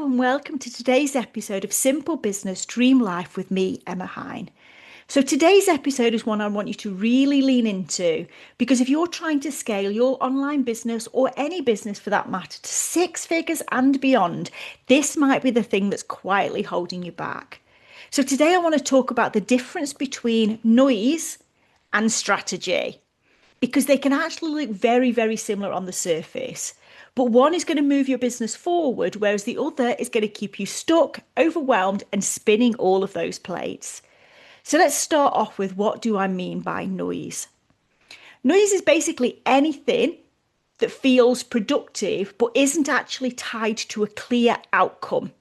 Hello and welcome to today's episode of Simple Business Dream Life with me, Emma Hine. So today's episode is one I want you to really lean into because if you're trying to scale your online business or any business for that matter to six figures and beyond, this might be the thing that's quietly holding you back. So today I want to talk about the difference between noise and strategy because they can actually look very, very similar on the surface. But one is going to move your business forward, whereas the other is going to keep you stuck, overwhelmed, and spinning all of those plates. So let's start off with what do I mean by noise? Noise is basically anything that feels productive but isn't actually tied to a clear outcome.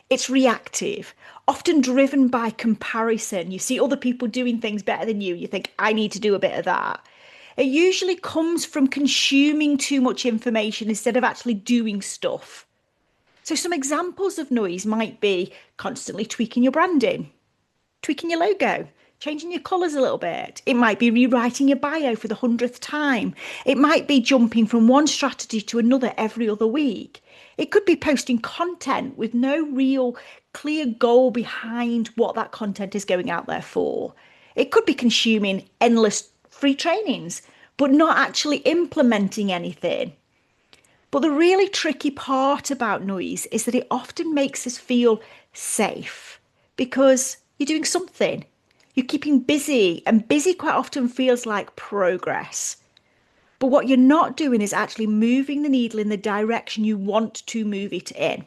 It's reactive, often driven by comparison. You see other people doing things better than you. You think, I need to do a bit of that. It usually comes from consuming too much information instead of actually doing stuff. So some examples of noise might be constantly tweaking your branding, tweaking your logo, changing your colours a little bit. It might be rewriting your bio for the 100th time. It might be jumping from one strategy to another every other week. It could be posting content with no real clear goal behind what that content is going out there for. It could be consuming endless free trainings, but not actually implementing anything. But the really tricky part about noise is that it often makes us feel safe because you're doing something. You're keeping busy, and busy quite often feels like progress. But what you're not doing is actually moving the needle in the direction you want to move it in.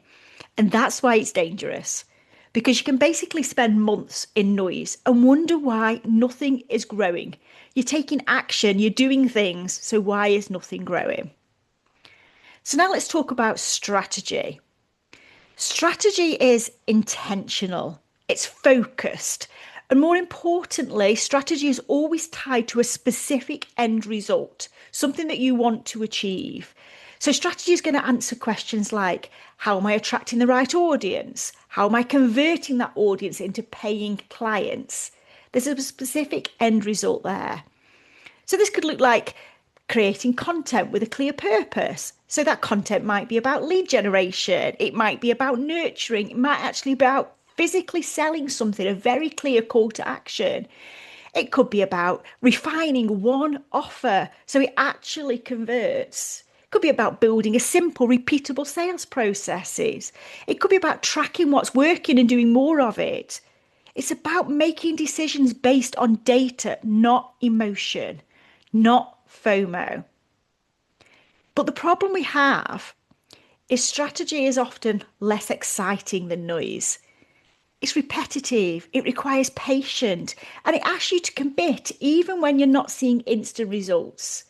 And that's why it's dangerous. Because you can basically spend months in noise and wonder why nothing is growing. You're taking action, you're doing things, so why is nothing growing? So now let's talk about strategy. Strategy is intentional, it's focused, and more importantly, strategy is always tied to a specific end result, something that you want to achieve. So strategy is going to answer questions like, how am I attracting the right audience? How am I converting that audience into paying clients? There's a specific end result there. So this could look like creating content with a clear purpose. So that content might be about lead generation. It might be about nurturing. It might actually be about physically selling something, a very clear call to action. It could be about refining one offer so it actually converts. It could be about building a simple, repeatable sales processes. It could be about tracking what's working and doing more of it. It's about making decisions based on data, not emotion, not FOMO. But the problem we have is strategy is often less exciting than noise. It's repetitive, it requires patience, and it asks you to commit even when you're not seeing instant results.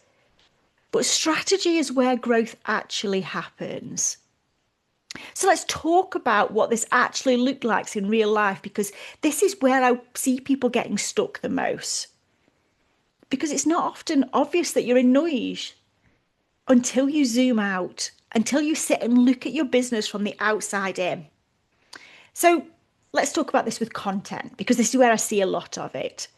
But strategy is where growth actually happens. So let's talk about what this actually looks like in real life, because this is where I see people getting stuck the most. Because it's not often obvious that you're in noise until you zoom out, until you sit and look at your business from the outside in. So let's talk about this with content, because this is where I see a lot of it.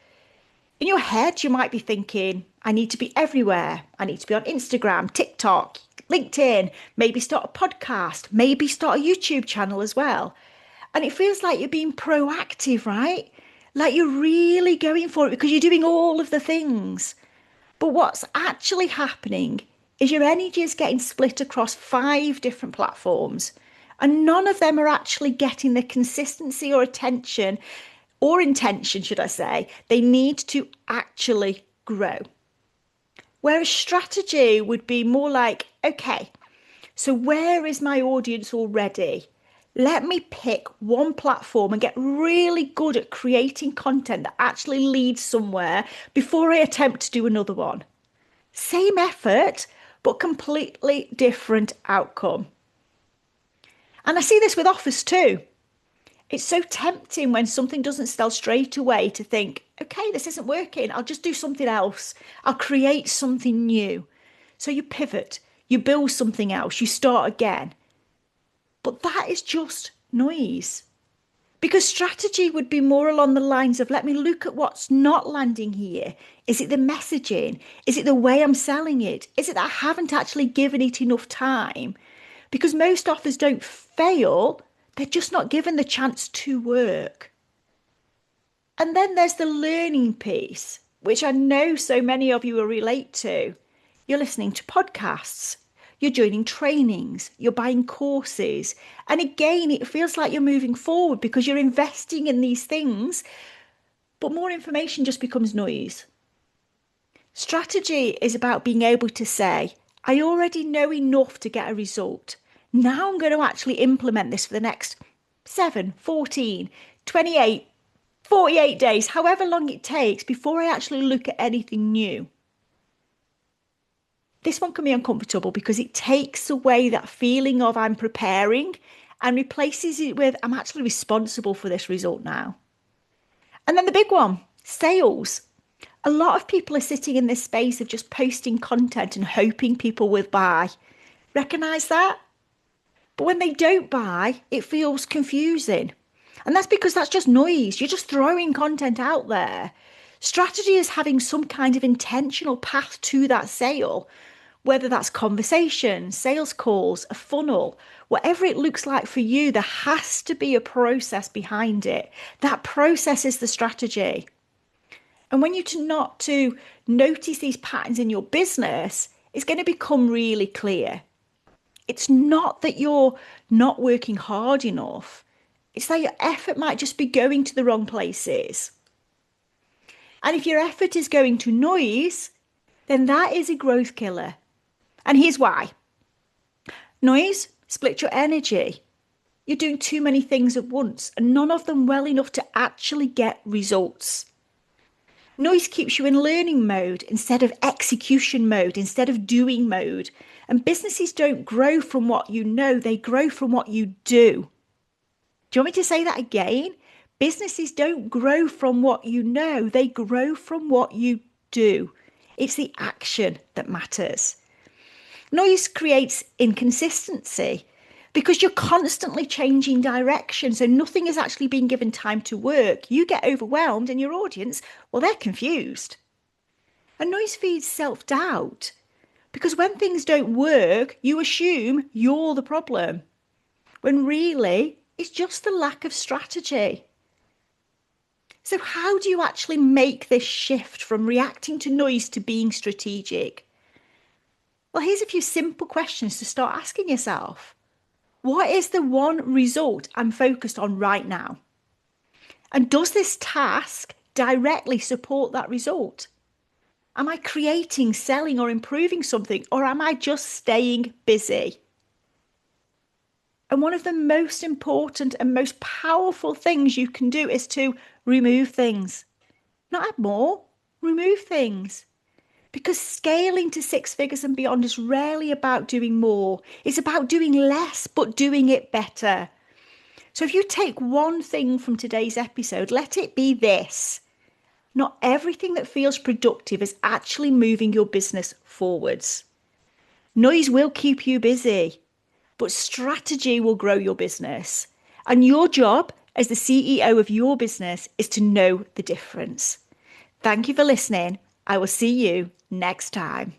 In your head, you might be thinking, I need to be everywhere. I need to be on Instagram, TikTok, LinkedIn, maybe start a podcast, maybe start a YouTube channel as well. And it feels like you're being proactive, right? Like you're really going for it because you're doing all of the things. But what's actually happening is your energy is getting split across 5 different platforms, and none of them are actually getting the consistency or attention or intention, should I say, they need to actually grow. Whereas strategy would be more like, okay, so where is my audience already? Let me pick one platform and get really good at creating content that actually leads somewhere before I attempt to do another one. Same effort, but completely different outcome. And I see this with offers too. It's so tempting when something doesn't sell straight away to think, okay, this isn't working. I'll just do something else. I'll create something new. So you pivot, you build something else, you start again. But that is just noise. Because strategy would be more along the lines of, let me look at what's not landing here. Is it the messaging? Is it the way I'm selling it? Is it that I haven't actually given it enough time? because most offers don't fail, they're just not given the chance to work. And then there's the learning piece, which I know so many of you will relate to. You're listening to podcasts, you're joining trainings, you're buying courses. And again, it feels like you're moving forward because you're investing in these things, but more information just becomes noise. Strategy is about being able to say, I already know enough to get a result. Now I'm going to actually implement this for the next 7, 14, 28, 48 days, however long it takes before I actually look at anything new. This one can be uncomfortable because it takes away that feeling of I'm preparing and replaces it with I'm actually responsible for this result now. And then the big one, sales. A lot of people are sitting in this space of just posting content and hoping people will buy. Recognise that? But when they don't buy, it feels confusing. And that's because that's just noise. You're just throwing content out there. Strategy is having some kind of intentional path to that sale, whether that's conversation, sales calls, a funnel, whatever it looks like for you, there has to be a process behind it. That process is the strategy. And when you're not to notice these patterns in your business, it's going to become really clear. It's not that you're not working hard enough. It's that your effort might just be going to the wrong places. And if your effort is going to noise, then that is a growth killer. And here's why. Noise splits your energy. You're doing too many things at once and none of them well enough to actually get results. Noise keeps you in learning mode instead of execution mode, instead of doing mode. And businesses don't grow from what you know, they grow from what you do. Do you want me to say that again? Businesses don't grow from what you know, they grow from what you do. It's the action that matters. Noise creates inconsistency because you're constantly changing direction, so nothing is actually being given time to work. You get overwhelmed and your audience, well, they're confused. And noise feeds self-doubt because when things don't work, you assume you're the problem, when really it's just the lack of strategy. So how do you actually make this shift from reacting to noise to being strategic? Well, here's a few simple questions to start asking yourself. What is the one result I'm focused on right now? And does this task directly support that result? Am I creating, selling, or improving something, or am I just staying busy? And one of the most important and most powerful things you can do is to remove things. Not add more, remove things. Because scaling to 6 figures and beyond is rarely about doing more. It's about doing less, but doing it better. So if you take one thing from today's episode, let it be this. Not everything that feels productive is actually moving your business forwards. Noise will keep you busy, but strategy will grow your business. And your job as the CEO of your business is to know the difference. Thank you for listening. I will see you next time.